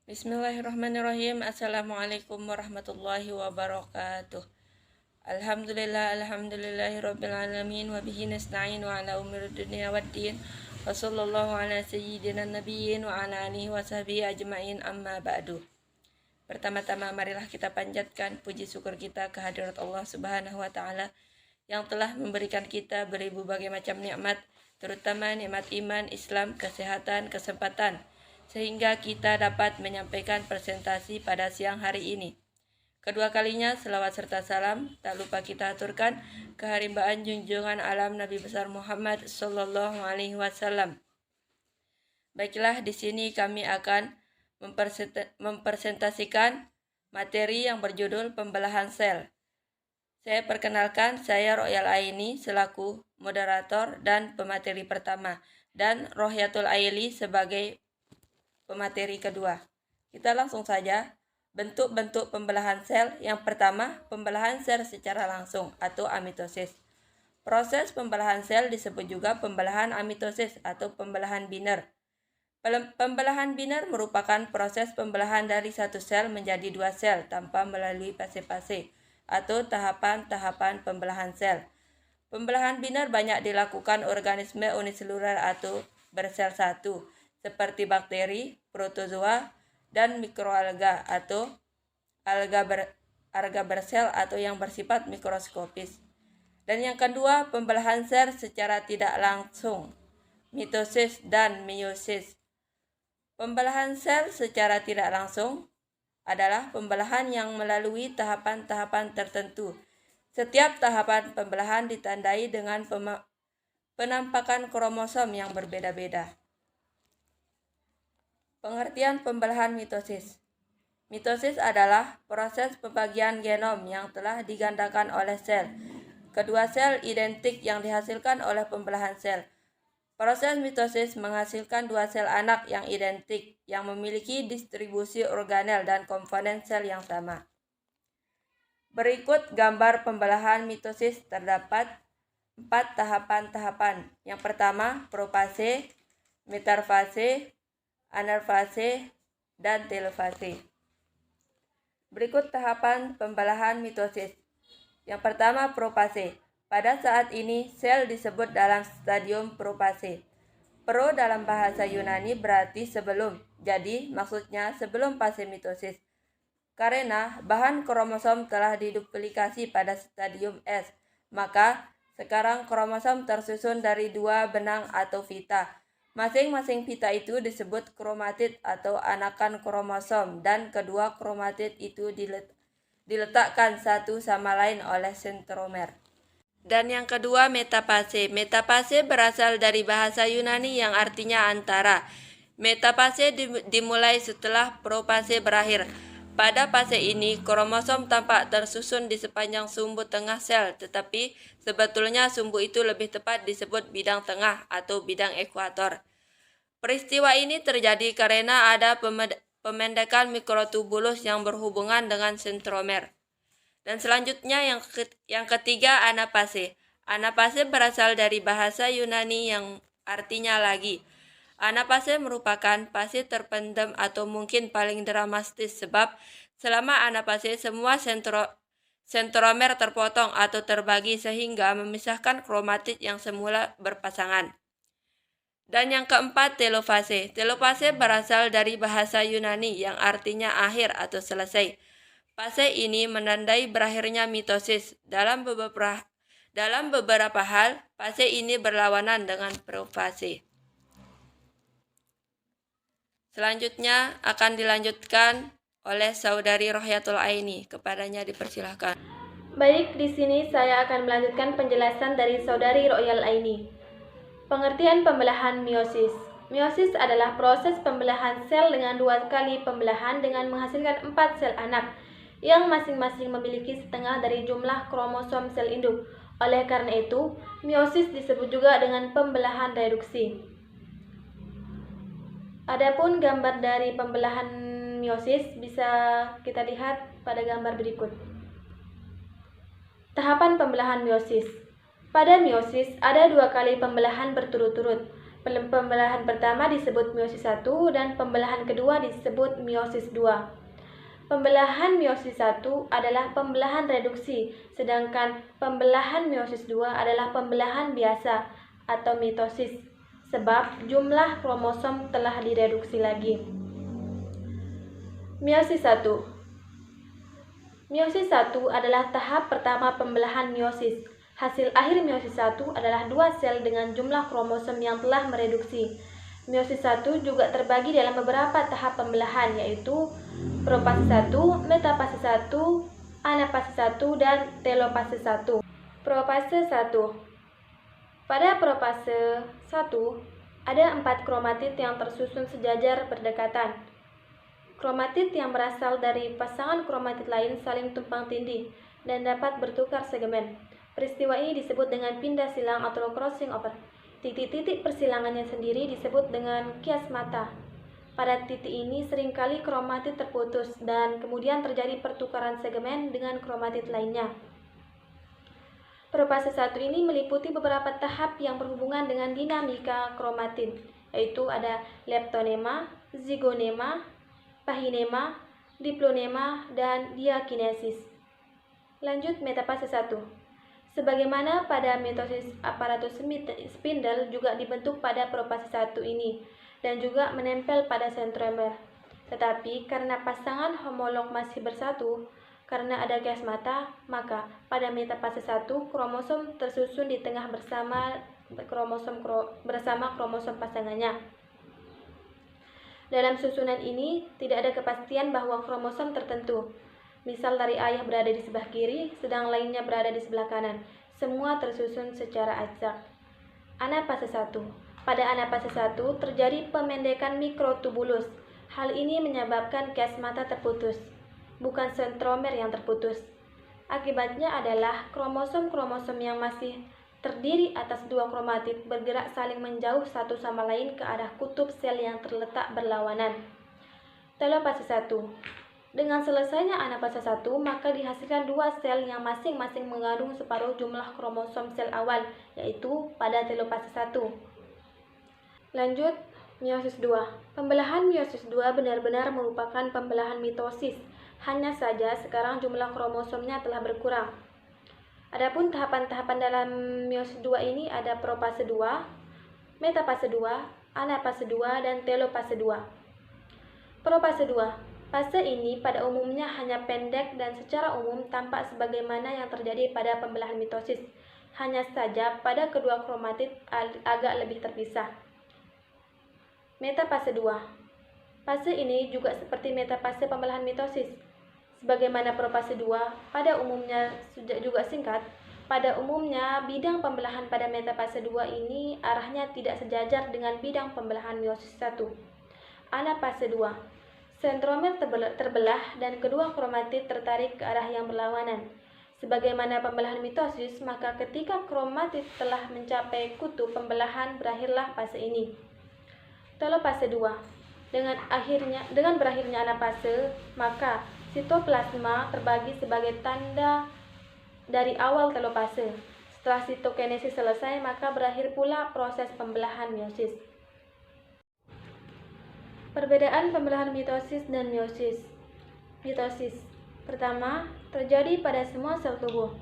Bismillahirrahmanirrahim. Assalamualaikum warahmatullahi wabarakatuh. Alhamdulillahirabbil alamin wa bihi nasta'in wa ala umuri dunya waddin. Wa sallallahu ala sayyidina nabiyyin wa ala alihi wa sahbihi ajmain, amma ba'du. Pertama-tama marilah kita panjatkan puji syukur kita kehadirat Allah Subhanahu wa taala yang telah memberikan kita berbagai macam nikmat, terutama nikmat iman, Islam, kesehatan, kesempatan, sehingga kita dapat menyampaikan presentasi pada siang hari ini. Kedua kalinya selawat serta salam tak lupa kita aturkan keharimbaan junjungan alam Nabi besar Muhammad sallallahu alaihi wasallam. Baiklah, di sini kami akan mempresentasikan materi yang berjudul pembelahan sel. Saya perkenalkan, saya Royal Aini selaku moderator dan pemateri pertama, dan Rohyatul Aili sebagai pemateri kedua. Kita langsung saja. Bentuk-bentuk pembelahan sel. Yang pertama, pembelahan sel secara langsung atau amitosis. Proses pembelahan sel disebut juga pembelahan amitosis atau pembelahan biner. Pembelahan biner merupakan proses pembelahan dari satu sel menjadi dua sel tanpa melalui fase-fase atau tahapan-tahapan pembelahan sel. Pembelahan biner banyak dilakukan organisme uniseluler atau bersel satu, seperti bakteri, protozoa, dan mikroalga atau alga bersel atau yang bersifat mikroskopis. Dan yang kedua, pembelahan sel secara tidak langsung, mitosis dan meiosis. Pembelahan sel secara tidak langsung adalah pembelahan yang melalui tahapan-tahapan tertentu. Setiap tahapan pembelahan ditandai dengan penampakan kromosom yang berbeda-beda. Pengertian pembelahan mitosis. Mitosis adalah proses pembagian genom yang telah digandakan oleh sel. Kedua sel identik yang dihasilkan oleh pembelahan sel. Proses mitosis menghasilkan dua sel anak yang identik, yang memiliki distribusi organel dan komponen sel yang sama. Berikut gambar pembelahan mitosis. Terdapat 4 tahapan-tahapan. Yang pertama, profase, metafase, anafase, dan telofase. Berikut tahapan pembelahan mitosis. Yang pertama, profase. Pada saat ini, sel disebut dalam stadium profase. Pro dalam bahasa Yunani berarti sebelum, jadi maksudnya sebelum fase mitosis. Karena bahan kromosom telah diduplikasi pada stadium S, maka sekarang kromosom tersusun dari dua benang atau pita. Masing-masing pita itu disebut kromatid atau anakan kromosom, dan kedua kromatid itu diletakkan satu sama lain oleh sentromer. Dan yang kedua, metafase. Metafase berasal dari bahasa Yunani yang artinya antara. Metafase dimulai setelah profase berakhir. Pada fase ini, kromosom tampak tersusun di sepanjang sumbu tengah sel, tetapi sebetulnya sumbu itu lebih tepat disebut bidang tengah atau bidang ekuator. Peristiwa ini terjadi karena ada pemendekan mikrotubulus yang berhubungan dengan sentromer. Dan selanjutnya yang ketiga, anafase. Anafase berasal dari bahasa Yunani yang artinya lagi. Anafase merupakan fase terpendam atau mungkin paling dramatis sebab selama anafase semua sentromer terpotong atau terbagi sehingga memisahkan kromatid yang semula berpasangan. Dan yang keempat, telofase. Telofase berasal dari bahasa Yunani yang artinya akhir atau selesai. Fase ini menandai berakhirnya mitosis. Dalam beberapa hal, fase ini berlawanan dengan profase. Selanjutnya akan dilanjutkan oleh saudari Rohyatul Aini. Kepadanya dipersilahkan. Baik, di sini saya akan melanjutkan penjelasan dari saudari Royal Aini. Pengertian pembelahan meiosis. Meiosis adalah proses pembelahan sel dengan dua kali pembelahan dengan menghasilkan 4 sel anak yang masing-masing memiliki setengah dari jumlah kromosom sel induk. Oleh karena itu, meiosis disebut juga dengan pembelahan reduksi. Adapun gambar dari pembelahan meiosis bisa kita lihat pada gambar berikut. Tahapan pembelahan meiosis. Pada meiosis ada 2 kali pembelahan berturut-turut. Pembelahan pertama disebut meiosis 1 dan pembelahan kedua disebut meiosis 2. Pembelahan meiosis 1 adalah pembelahan reduksi, sedangkan pembelahan meiosis 2 adalah pembelahan biasa atau mitosis, sebab jumlah kromosom telah direduksi lagi. Meiosis 1. Meiosis 1 adalah tahap pertama pembelahan meiosis. Hasil akhir meiosis 1 adalah 2 sel dengan jumlah kromosom yang telah mereduksi. Meiosis 1 juga terbagi dalam beberapa tahap pembelahan, yaitu profase 1, metafase 1, anafase 1, dan telofase 1. Profase 1. Pada profase 1, ada 4 kromatid yang tersusun sejajar berdekatan. Kromatid yang berasal dari pasangan kromatid lain saling tumpang tindih dan dapat bertukar segmen. Peristiwa ini disebut dengan pindah silang atau crossing over. Titik-titik persilangannya sendiri disebut dengan chiasmata. Pada titik ini seringkali kromatid terputus dan kemudian terjadi pertukaran segmen dengan kromatid lainnya. Profase 1 ini meliputi beberapa tahap yang berhubungan dengan dinamika kromatid, yaitu ada leptonema, zigonema, pahinema, diplonema, dan diakinesis. Lanjut metafase 1. Sebagaimana pada mitosis aparatus spindle juga dibentuk pada profase 1 ini dan juga menempel pada sentromer. Tetapi karena pasangan homolog masih bersatu, karena ada chiasmata, maka pada metafase 1 kromosom tersusun di tengah bersama kromosom pasangannya. Dalam susunan ini tidak ada kepastian bahwa kromosom tertentu, misal dari ayah berada di sebelah kiri, sedang lainnya berada di sebelah kanan. Semua tersusun secara acak. Anafase 1. Pada anafase 1 terjadi pemendekan mikrotubulus. Hal ini menyebabkan chiasmata terputus, bukan sentromer yang terputus. Akibatnya adalah kromosom-kromosom yang masih terdiri atas 2 kromatid bergerak saling menjauh satu sama lain ke arah kutub sel yang terletak berlawanan. Telofase 1. Dengan selesainya anafase 1, maka dihasilkan 2 sel yang masing-masing mengandung separuh jumlah kromosom sel awal, yaitu pada telofase 1. Lanjut, meiosis 2. Pembelahan meiosis 2 benar-benar merupakan pembelahan mitosis. Hanya saja sekarang jumlah kromosomnya telah berkurang. Adapun tahapan-tahapan dalam meiosis 2 ini ada profase 2, metafase 2, anafase 2, dan telofase 2. Profase 2. Fase ini pada umumnya hanya pendek dan secara umum tampak sebagaimana yang terjadi pada pembelahan mitosis. Hanya saja pada kedua kromatid agak lebih terpisah. Metafase 2. Fase ini juga seperti metafase pembelahan mitosis. Sebagaimana profase 2, pada umumnya juga singkat. Pada umumnya, bidang pembelahan pada metafase 2 ini arahnya tidak sejajar dengan bidang pembelahan meiosis 1. Anafase 2. Sentromer terbelah dan kedua kromatid tertarik ke arah yang berlawanan. Sebagaimana pembelahan mitosis, maka ketika kromatid telah mencapai kutub pembelahan, berakhirlah fase ini. Telofase 2. Dengan berakhirnya anafase, maka sitoplasma terbagi sebagai tanda dari awal telofase. Setelah sitokinesis selesai, maka berakhir pula proses pembelahan meiosis. Perbedaan pembelahan mitosis dan meiosis. Mitosis pertama terjadi pada semua sel tubuh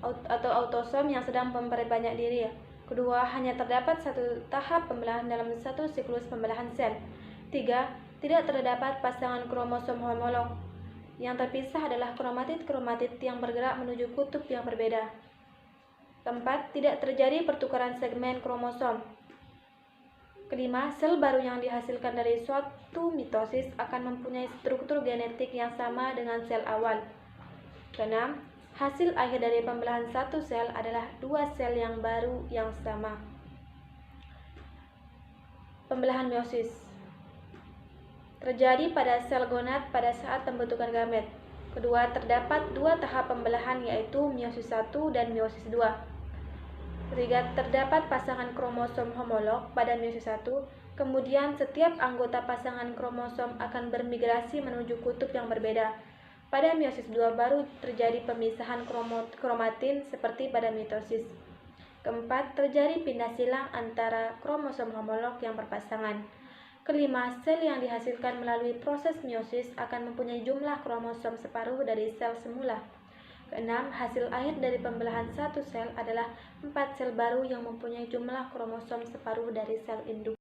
atau autosom yang sedang memperbanyak diri. Kedua, hanya terdapat satu tahap pembelahan dalam satu siklus pembelahan sel. 3. Tidak terdapat pasangan kromosom homolog. Yang terpisah adalah kromatid-kromatid yang bergerak menuju kutub yang berbeda. 4. Tidak terjadi pertukaran segmen kromosom. Kelima, sel baru yang dihasilkan dari suatu mitosis akan mempunyai struktur genetik yang sama dengan sel awal. Keenam, hasil akhir dari pembelahan satu sel adalah 2 sel yang baru yang sama. Pembelahan meiosis terjadi pada sel gonad pada saat pembentukan gamet. Kedua, terdapat 2 tahap pembelahan, yaitu meiosis 1 dan meiosis 2. Ketiga, terdapat pasangan kromosom homolog pada meiosis 1, kemudian setiap anggota pasangan kromosom akan bermigrasi menuju kutub yang berbeda. Pada meiosis 2 baru terjadi pemisahan kromatin seperti pada mitosis. Keempat, terjadi pindah silang antara kromosom homolog yang berpasangan. Kelima, sel yang dihasilkan melalui proses meiosis akan mempunyai jumlah kromosom separuh dari sel semula. Keenam, hasil akhir dari pembelahan satu sel adalah 4 sel baru yang mempunyai jumlah kromosom separuh dari sel induk.